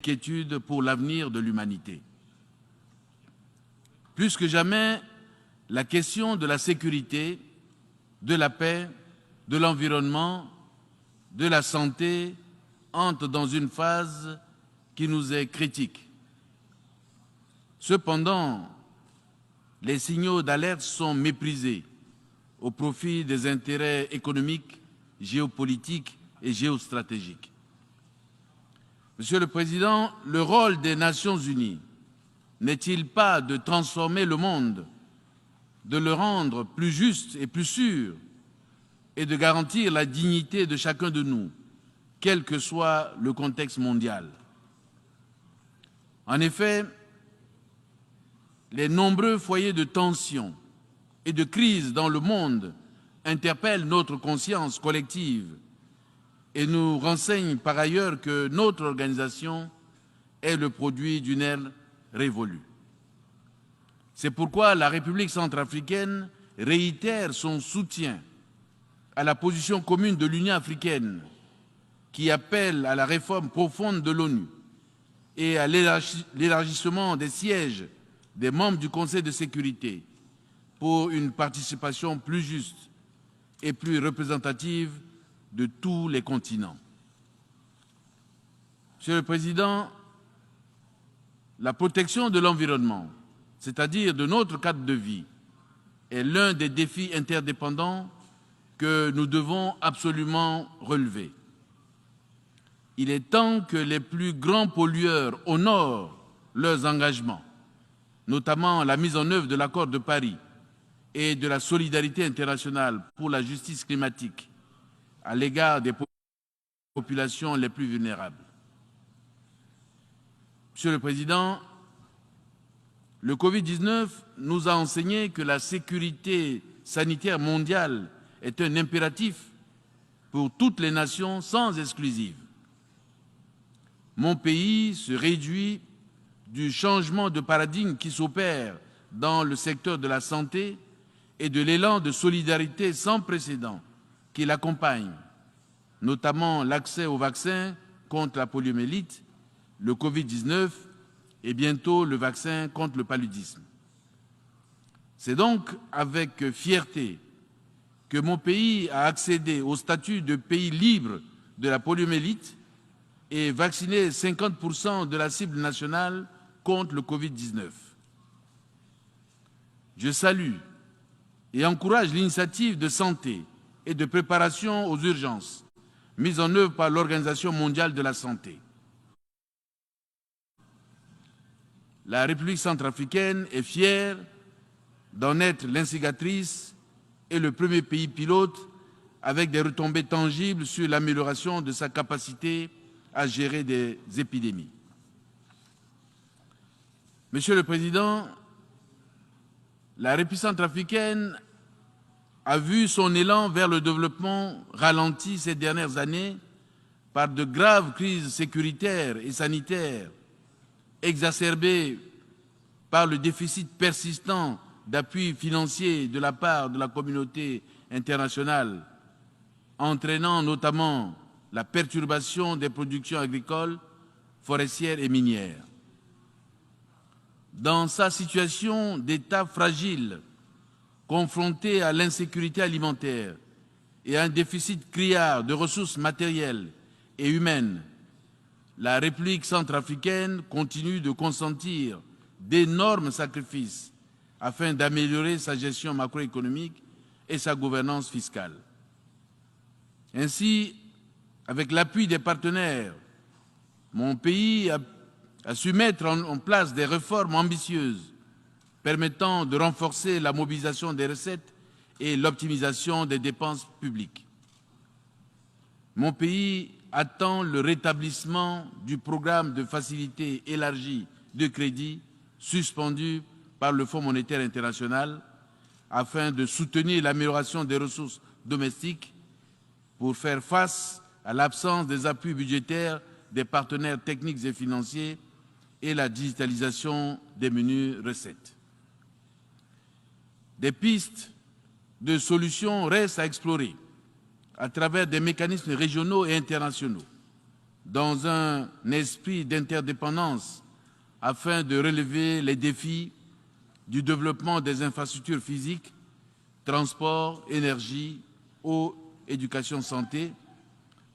inquiétude pour l'avenir de l'humanité. Plus que jamais, la question de la sécurité, de la paix, de l'environnement, de la santé entre dans une phase qui nous est critique. Cependant, les signaux d'alerte sont méprisés au profit des intérêts économiques, géopolitiques et géostratégiques. Monsieur le Président, le rôle des Nations unies n'est-il pas de transformer le monde, de le rendre plus juste et plus sûr, et de garantir la dignité de chacun de nous, quel que soit le contexte mondial? En effet, les nombreux foyers de tension et de crise dans le monde interpellent notre conscience collective et nous renseignent par ailleurs que notre organisation est le produit d'une ère révolue. C'est pourquoi la République centrafricaine réitère son soutien à la position commune de l'Union africaine qui appelle à la réforme profonde de l'ONU et à l'élargissement des sièges des membres du Conseil de sécurité pour une participation plus juste et plus représentative de tous les continents. Monsieur le Président, la protection de l'environnement, c'est-à-dire de notre cadre de vie, est l'un des défis interdépendants que nous devons absolument relever. Il est temps que les plus grands pollueurs honorent leurs engagements, notamment la mise en œuvre de l'accord de Paris et de la solidarité internationale pour la justice climatique à l'égard des populations les plus vulnérables. Monsieur le Président, le Covid-19 nous a enseigné que la sécurité sanitaire mondiale est un impératif pour toutes les nations sans exclusive. Mon pays se réjouit du changement de paradigme qui s'opère dans le secteur de la santé et de l'élan de solidarité sans précédent qui l'accompagne, notamment l'accès aux vaccins contre la poliomyélite, le Covid-19 et bientôt le vaccin contre le paludisme. C'est donc avec fierté que mon pays a accédé au statut de pays libre de la poliomyélite et vacciné 50% de la cible nationale contre le Covid-19. Je salue et encourage l'initiative de santé et de préparation aux urgences mise en œuvre par l'Organisation mondiale de la santé. La République centrafricaine est fière d'en être l'instigatrice et le premier pays pilote avec des retombées tangibles sur l'amélioration de sa capacité à gérer des épidémies. Monsieur le Président, la République centrafricaine a vu son élan vers le développement ralenti ces dernières années par de graves crises sécuritaires et sanitaires exacerbées par le déficit persistant d'appui financier de la part de la communauté internationale, entraînant notamment la perturbation des productions agricoles, forestières et minières. Dans sa situation d'État fragile, confronté à l'insécurité alimentaire et à un déficit criard de ressources matérielles et humaines, la République centrafricaine continue de consentir d'énormes sacrifices afin d'améliorer sa gestion macroéconomique et sa gouvernance fiscale. Ainsi, avec l'appui des partenaires, mon pays a su mettre en place des réformes ambitieuses permettant de renforcer la mobilisation des recettes et l'optimisation des dépenses publiques. Mon pays attend le rétablissement du programme de facilité élargie de crédit suspendu par le Fonds monétaire international afin de soutenir l'amélioration des ressources domestiques pour faire face à l'absence des appuis budgétaires des partenaires techniques et financiers et la digitalisation des menus recettes. Des pistes de solutions restent à explorer à travers des mécanismes régionaux et internationaux. dans un esprit d'interdépendance afin de relever les défis du développement des infrastructures physiques, transport, énergie, eau, éducation, santé,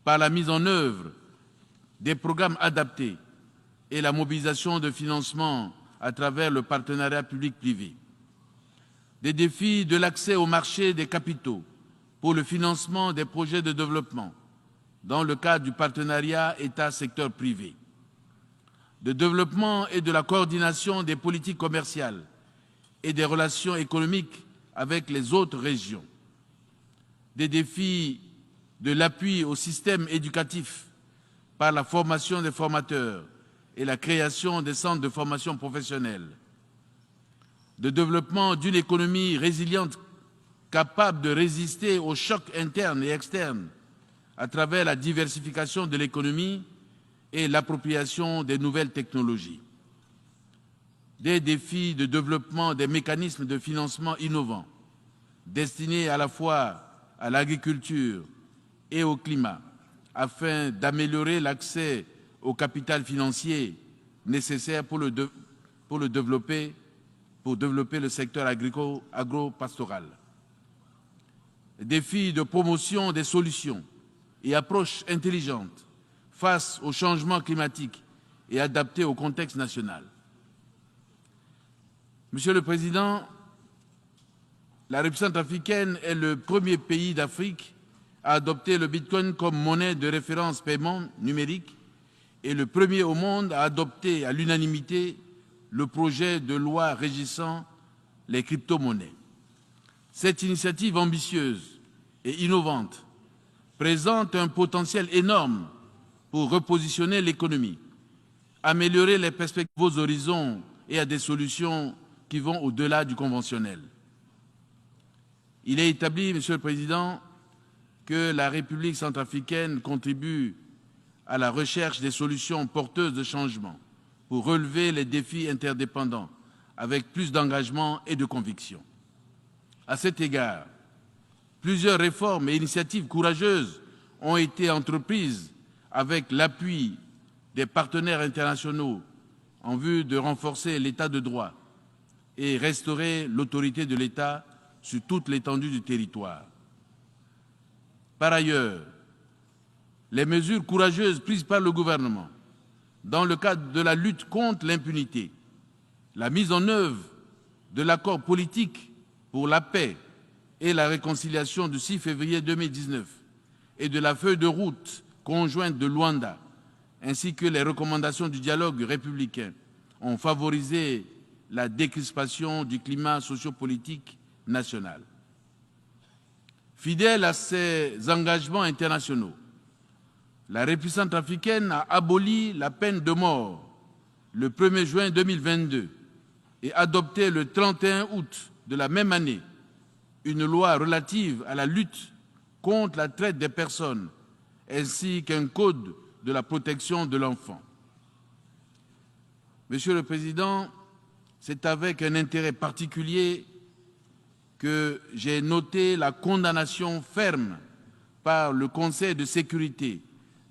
par la mise en œuvre des programmes adaptés et la mobilisation de financement à travers le partenariat public-privé. Des défis de l'accès au marché des capitaux pour le financement des projets de développement dans le cadre du partenariat État-secteur privé. De développement et de la coordination des politiques commerciales et des relations économiques avec les autres régions. Des défis de l'appui au système éducatif par la formation des formateurs et la création des centres de formation professionnelle. De développement d'une économie résiliente capable de résister aux chocs internes et externes à travers la diversification de l'économie et l'appropriation des nouvelles technologies. Des défis de développement des mécanismes de financement innovants, destinés à la fois à l'agriculture et au climat, afin d'améliorer l'accès au capital financier nécessaire pour développer le secteur agro-pastoral. Défis de promotion des solutions et approches intelligentes face au changement climatique et adaptées au contexte national. Monsieur le Président, la République centrafricaine est le premier pays d'Afrique à adopter le Bitcoin comme monnaie de référence paiement numérique et le premier au monde à adopter à l'unanimité le projet de loi régissant les crypto-monnaies. Cette initiative ambitieuse et innovante présente un potentiel énorme pour repositionner l'économie, améliorer les perspectives aux horizons et à des solutions qui vont au-delà du conventionnel. Il est établi, Monsieur le Président, que la République centrafricaine contribue à la recherche des solutions porteuses de changement pour relever les défis interdépendants avec plus d'engagement et de conviction. À cet égard, plusieurs réformes et initiatives courageuses ont été entreprises avec l'appui des partenaires internationaux en vue de renforcer l'état de droit et restaurer l'autorité de l'État sur toute l'étendue du territoire. Par ailleurs, les mesures courageuses prises par le gouvernement dans le cadre de la lutte contre l'impunité, la mise en œuvre de l'accord politique pour la paix et la réconciliation du 6 février 2019 et de la feuille de route conjointe de Luanda, ainsi que les recommandations du dialogue républicain, ont favorisé la décrispation du climat sociopolitique national. Fidèle à ses engagements internationaux, la République centrafricaine a aboli la peine de mort le 1er juin 2022 et adopté le 31 août de la même année une loi relative à la lutte contre la traite des personnes ainsi qu'un code de la protection de l'enfant. Monsieur le Président, c'est avec un intérêt particulier que j'ai noté la condamnation ferme par le Conseil de sécurité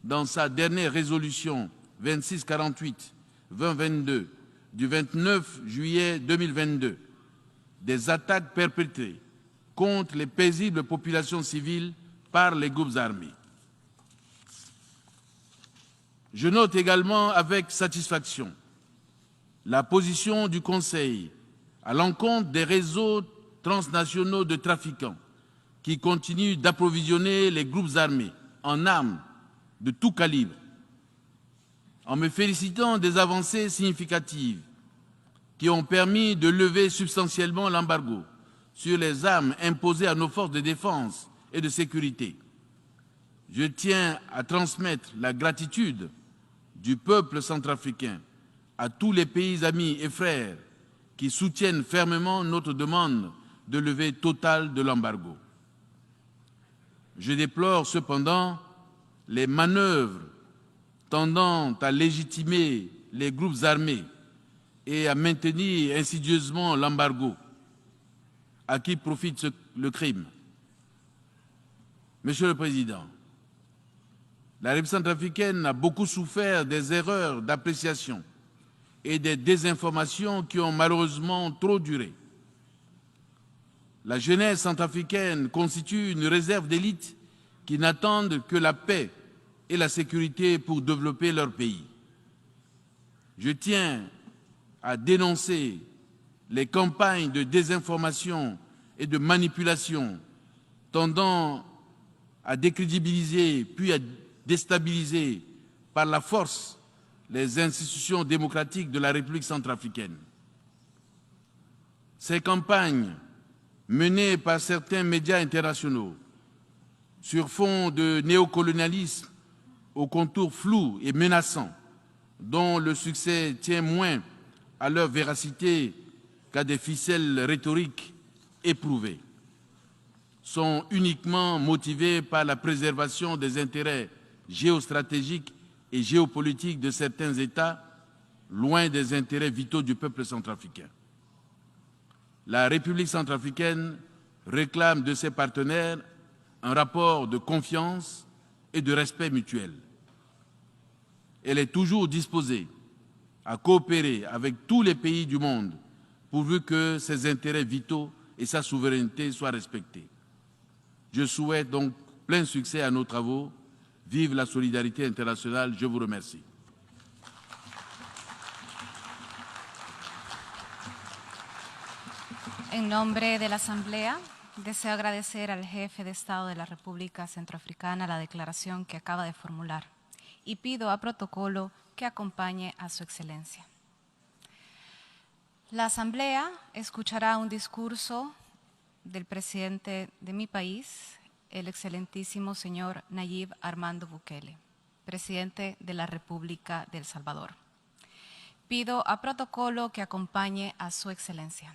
dans sa dernière résolution 2648-2022 du 29 juillet 2022 des attaques perpétrées contre les paisibles populations civiles par les groupes armés. Je note également avec satisfaction la position du Conseil à l'encontre des réseaux transnationaux de trafiquants qui continuent d'approvisionner les groupes armés en armes de tout calibre, en me félicitant des avancées significatives qui ont permis de lever substantiellement l'embargo sur les armes imposées à nos forces de défense et de sécurité. Je tiens à transmettre la gratitude du peuple centrafricain à tous les pays amis et frères qui soutiennent fermement notre demande de levée totale de l'embargo. Je déplore cependant les manœuvres tendant à légitimer les groupes armés et à maintenir insidieusement l'embargo. À qui profite le crime? Monsieur le Président, La République centrafricaine a beaucoup souffert des erreurs d'appréciation et des désinformations qui ont malheureusement trop duré. La jeunesse centrafricaine constitue une réserve d'élite qui n'attendent que la paix et la sécurité pour développer leur pays. Je tiens à dénoncer les campagnes de désinformation et de manipulation tendant à décrédibiliser puis à déstabiliser par la force les institutions démocratiques de la République centrafricaine. Ces campagnes menées par certains médias internationaux sur fond de néocolonialisme aux contours flous et menaçants, dont le succès tient moins à leur véracité qu'à des ficelles rhétoriques éprouvées, sont uniquement motivés par la préservation des intérêts géostratégiques et géopolitiques de certains États, loin des intérêts vitaux du peuple centrafricain. La République centrafricaine réclame de ses partenaires un rapport de confiance et de respect mutuel. Elle est toujours disposée à coopérer avec tous les pays du monde pourvu que ses intérêts vitaux et sa souveraineté soient respectés. Je souhaite donc plein succès à nos travaux. Vive la solidarité internationale. Je vous remercie. En nombre de la Asamblea, deseo agradecer al jefe de Estado de la República Centroafricana la declaración que acaba de formular y pido a protocolo que acompañe a su excelencia. La Asamblea escuchará un discurso del presidente de mi país, el excelentísimo señor Nayib Armando Bukele, presidente de la República de El Salvador. Pido a protocolo que acompañe a su excelencia.